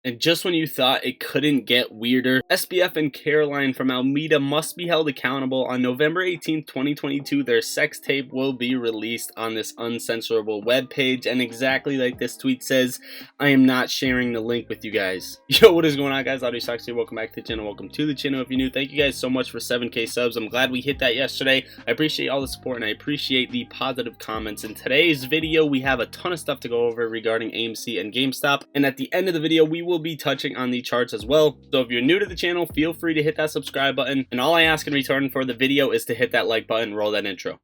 And just when you thought it couldn't get weirder, SBF and Caroline from Alameda must be held accountable. On November 18th, 2022, their sex tape will be released on this uncensorable webpage. And exactly like this tweet says, I am not sharing the link with you guys. Yo, what is going on, guys? Audio Stocks here. Welcome back to the channel. Welcome to the channel. If you're new, thank you guys so much for 7K subs. I'm glad we hit that yesterday. I appreciate all the support and I appreciate the positive comments. In today's video, we have a ton of stuff to go over regarding AMC and GameStop. And at the end of the video, we will be touching on the charts as well. So if you're new to the channel, feel free to hit that subscribe button. And all I ask in return for the video is to hit that like button, roll that intro.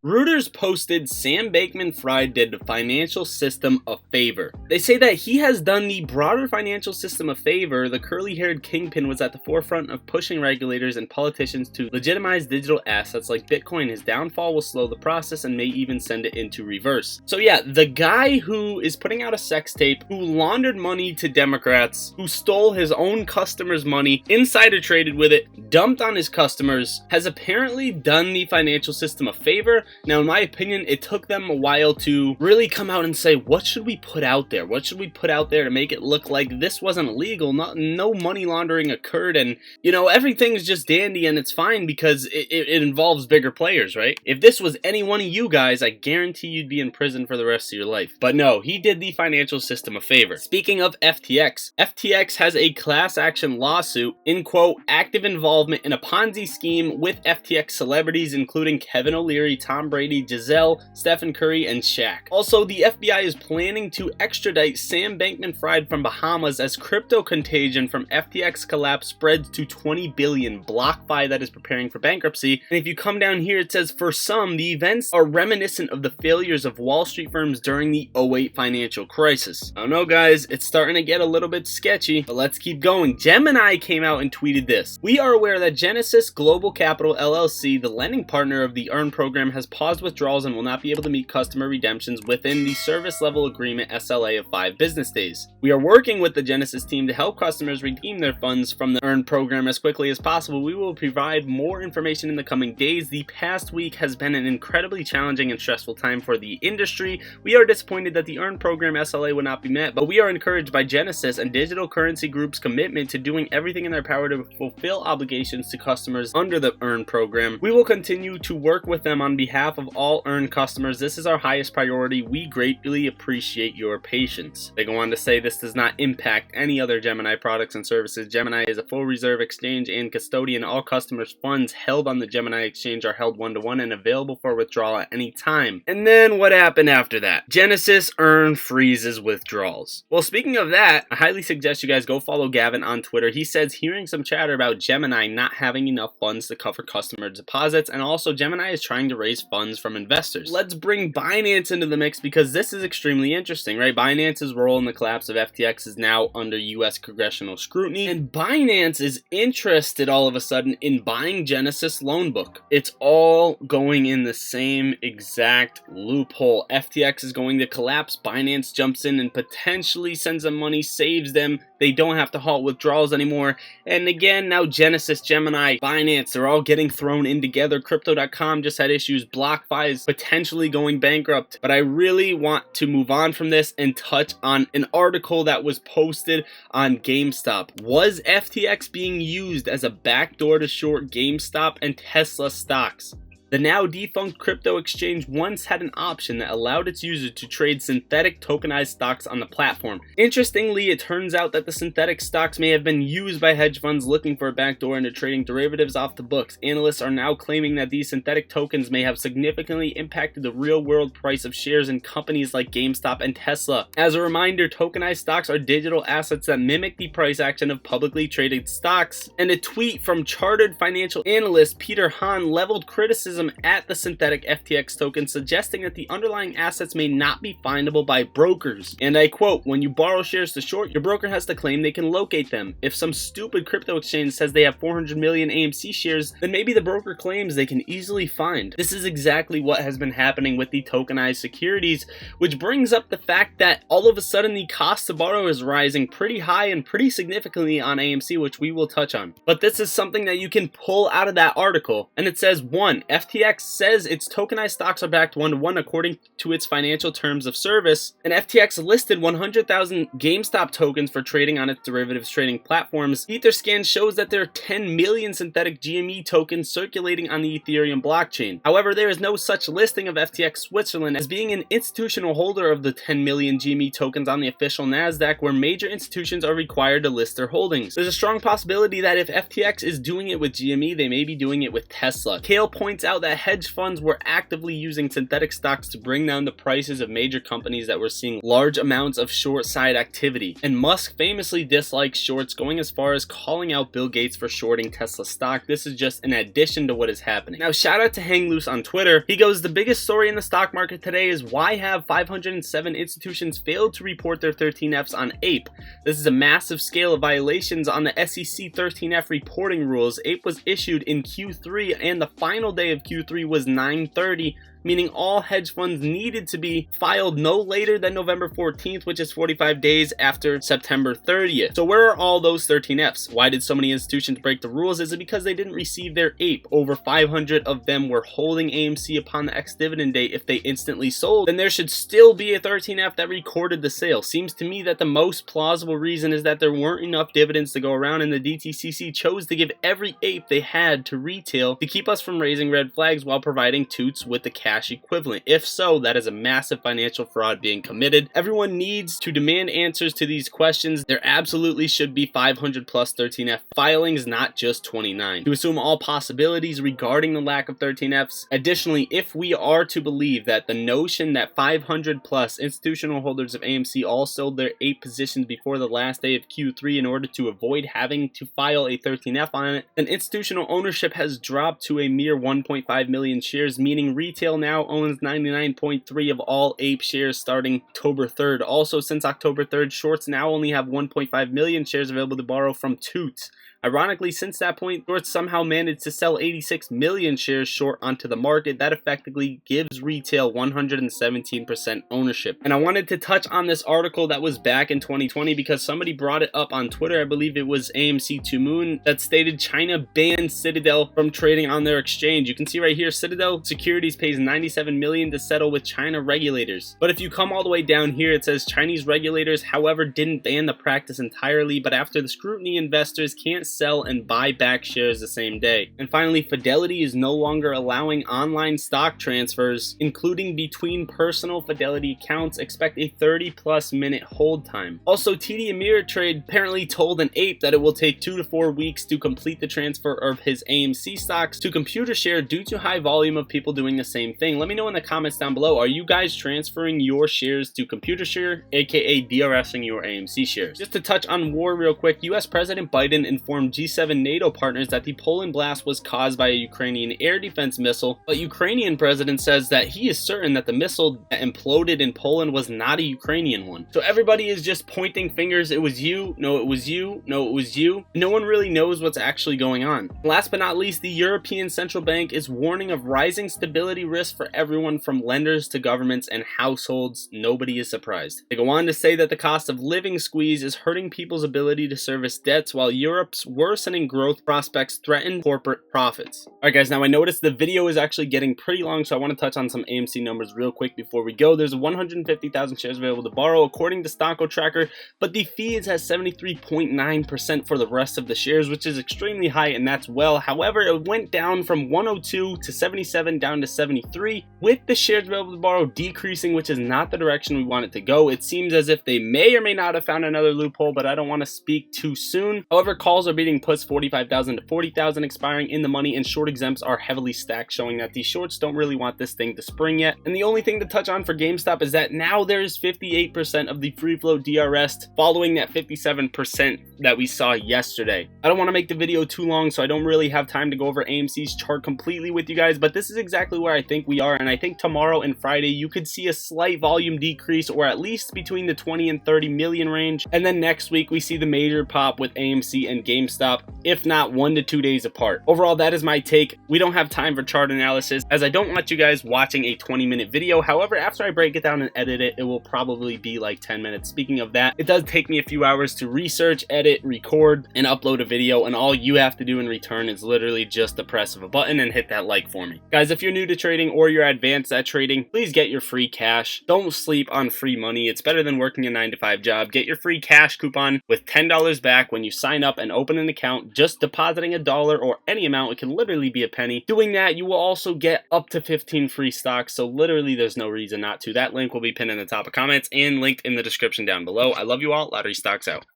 Reuters posted Sam Bankman-Fried did the financial system a favor. They say that he has done the broader financial system a favor. The curly-haired kingpin was at the forefront of pushing regulators and politicians to legitimize digital assets like Bitcoin. His downfall will slow the process and may even send it into reverse. So yeah, the guy who is putting out a sex tape, who laundered money to Democrats, who stole his own customers' money, insider traded with it, dumped on his customers, has apparently done the financial system a favor. Now, in my opinion, it took them a while to really come out and say, what should we put out there? What should we put out there to make it look like this wasn't illegal? No money laundering occurred, and, you know, everything's just dandy and it's fine because it involves bigger players, right? If this was any one of you guys, I guarantee you'd be in prison for the rest of your life. But no, he did the financial system a favor. Speaking of FTX, FTX has a class action lawsuit in, quote, active involvement in a Ponzi scheme with FTX celebrities, including Kevin O'Leary, Tom Brady, Giselle, Stephen Curry, and Shaq. Also, the FBI is planning to extradite Sam Bankman-Fried from Bahamas as crypto contagion from FTX collapse spreads to 20 billion. BlockFi that is preparing for bankruptcy. And if you come down here, it says, for some, the events are reminiscent of the failures of Wall Street firms during the '08 financial crisis. I don't know, guys, it's starting to get a little bit sketchy, but let's keep going. Gemini came out and tweeted this. We are aware that Genesis Global Capital LLC, the lending partner of the EARN program, has paused withdrawals and will not be able to meet customer redemptions within the service level agreement SLA of 5 business days. We are working with the Genesis team to help customers redeem their funds from the EARN program as quickly as possible. We will provide more information in the coming days. The past week has been an incredibly challenging and stressful time for the industry. We are disappointed that the EARN program SLA would not be met, but we are encouraged by Genesis and Digital Currency Group's commitment to doing everything in their power to fulfill obligations to customers under the EARN program. We will continue to work with them on behalf of all EARN customers. This is our highest priority. We greatly appreciate your patience. They go on to say this does not impact any other Gemini products and services. Gemini is a full reserve exchange and custodian. All customers' funds held on the Gemini exchange are held one-to-one and available for withdrawal at any time. And then what happened after that? Genesis EARN freezes withdrawals. Well, speaking of that, I highly suggest you guys go follow Gavin on Twitter. He says hearing some chatter about Gemini not having enough funds to cover customer deposits, and also Gemini is trying to raise funds from investors. Let's bring Binance into the mix because this is extremely interesting, right? Binance's role in the collapse of FTX is now under US congressional scrutiny, and Binance is interested all of a sudden in buying Genesis loan book. It's all going in the same exact loophole. FTX is going to collapse. Binance jumps in and potentially sends them money, saves them. They don't have to halt withdrawals anymore. And again, now Genesis, Gemini, Binance, they're all getting thrown in together. Crypto.com just had issues. BlockFi is potentially going bankrupt. But I really want to move on from this and touch on an article that was posted on GameStop. Was FTX being used as a backdoor to short GameStop and Tesla stocks? The now defunct crypto exchange once had an option that allowed its users to trade synthetic tokenized stocks on the platform. Interestingly, it turns out that the synthetic stocks may have been used by hedge funds looking for a backdoor into trading derivatives off the books. Analysts are now claiming that these synthetic tokens may have significantly impacted the real-world price of shares in companies like GameStop and Tesla. As a reminder, tokenized stocks are digital assets that mimic the price action of publicly traded stocks. And a tweet from chartered financial analyst Peter Hahn leveled criticism at the synthetic FTX token, suggesting that the underlying assets may not be findable by brokers. And I quote, when you borrow shares to short, your broker has to claim they can locate them. If some stupid crypto exchange says they have 400 million AMC shares, then maybe the broker claims they can easily find. This is exactly what has been happening with the tokenized securities, which brings up the fact that all of a sudden the cost to borrow is rising pretty high and pretty significantly on AMC, which we will touch on. But this is something that you can pull out of that article, and it says, 1. FTX says its tokenized stocks are backed 1-to-1 according to its financial terms of service, and FTX listed 100,000 GameStop tokens for trading on its derivatives trading platforms. Etherscan shows that there are 10 million synthetic GME tokens circulating on the Ethereum blockchain. However, there is no such listing of FTX Switzerland as being an institutional holder of the 10 million GME tokens on the official NASDAQ, where major institutions are required to list their holdings. There's a strong possibility that if FTX is doing it with GME, they may be doing it with Tesla. Kale points out that hedge funds were actively using synthetic stocks to bring down the prices of major companies that were seeing large amounts of short side activity. And Musk famously dislikes shorts, going as far as calling out Bill Gates for shorting Tesla stock. This is just an addition to what is happening. Now, shout out to Hang Loose on Twitter. He goes, the biggest story in the stock market today is why have 507 institutions failed to report their 13Fs on APE? This is a massive scale of violations on the SEC 13F reporting rules. APE was issued in Q3 and the final day of Q3 was 9/30, meaning all hedge funds needed to be filed no later than November 14th, which is 45 days after September 30th. So where are all those 13Fs? Why did so many institutions break the rules? Is it because they didn't receive their APE? Over 500 of them were holding AMC upon the ex-dividend date. If they instantly sold, then there should still be a 13F that recorded the sale. Seems to me that the most plausible reason is that there weren't enough dividends to go around, and the DTCC chose to give every APE they had to retail to keep us from raising red flags while providing toots with the cash equivalent. If so, that is a massive financial fraud being committed. Everyone needs to demand answers to these questions. There absolutely should be 500 plus 13F filings, not just 29, to assume all possibilities regarding the lack of 13Fs. Additionally, if we are to believe that the notion that 500 plus institutional holders of AMC all sold their 8 positions before the last day of Q3 in order to avoid having to file a 13F on it, then institutional ownership has dropped to a mere 1.5 million shares, meaning retail now owns 99.3% of all APE shares starting October 3rd. Also, since October 3rd, shorts now only have 1.5 million shares available to borrow from toots. Ironically, since that point, shorts somehow managed to sell 86 million shares short onto the market. That effectively gives retail 117% ownership. And I wanted to touch on this article that was back in 2020 because somebody brought it up on Twitter. I believe it was AMC to Moon that stated China banned Citadel from trading on their exchange. You can see right here, Citadel Securities pays $97 million to settle with China regulators. But if you come all the way down here, it says Chinese regulators, however, didn't ban the practice entirely, but after the scrutiny, investors can't sell and buy back shares the same day. And finally, Fidelity is no longer allowing online stock transfers, including between personal Fidelity accounts. Expect a 30+ minute hold time. Also, TD Ameritrade apparently told an ape that it will take 2 to 4 weeks to complete the transfer of his AMC stocks to ComputerShare due to high volume of people doing the same thing. Let me know in the comments down below, are you guys transferring your shares to ComputerShare, aka DRSing your AMC shares? Just to touch on war real quick, US President Biden informed G7 NATO partners that the Poland blast was caused by a Ukrainian air defense missile, but Ukrainian president says that he is certain that the missile that imploded in Poland was not a Ukrainian one. So everybody is just pointing fingers. It was you, no it was you, no it was you. No one really knows what's actually going on. Last but not least, the European Central Bank is warning of rising stability risk for everyone from lenders to governments and households. Nobody is surprised. They go on to say that the cost of living squeeze is hurting people's ability to service debts, while Europe's worsening growth prospects threaten corporate profits. Alright guys, now I noticed the video is actually getting pretty long, so I want to touch on some AMC numbers real quick before we go. There's 150,000 shares available to borrow according to Stocko Tracker, but the fee is at 73.9% for the rest of the shares, which is extremely high, and that's well. However, it went down from 102 to 77 down to 73, with the shares available to borrow decreasing, which is not the direction we want it to go. It seems as if they may or may not have found another loophole, but I don't want to speak too soon. However, calls are beating puts 45,000 to 40,000 expiring in the money, and short exempts are heavily stacked, showing that these shorts don't really want this thing to spring yet. And the only thing to touch on for GameStop is that now there's 58% of the free float DRS, following that 57% that we saw yesterday. I don't want to make the video too long, so I don't really have time to go over AMC's chart completely with you guys, but this is exactly where I think we are, and I think tomorrow and Friday you could see a slight volume decrease, or at least between the 20 and 30 million range, and then next week we see the major pop with AMC and GameStop, if not 1 to 2 days apart. Overall, that is my take. We don't have time for chart analysis, as I don't want you guys watching a 20-minute video. However, after I break it down and edit it, it will probably be like 10 minutes. Speaking of that, it does take me a few hours to research, edit, edit, record, and upload a video, and all you have to do in return is literally just the press of a button and hit that like for me. Guys, if you're new to trading or you're advanced at trading, please get your free cash. Don't sleep on free money. It's better than working a 9-to-5 job. Get your free cash coupon with $10 back when you sign up and open an account. Just depositing $1 or any amount, it can literally be a penny. Doing that, you will also get up to 15 free stocks, so literally there's no reason not to. That link will be pinned in the top of comments and linked in the description down below. I love you all. Lottery Stocks out.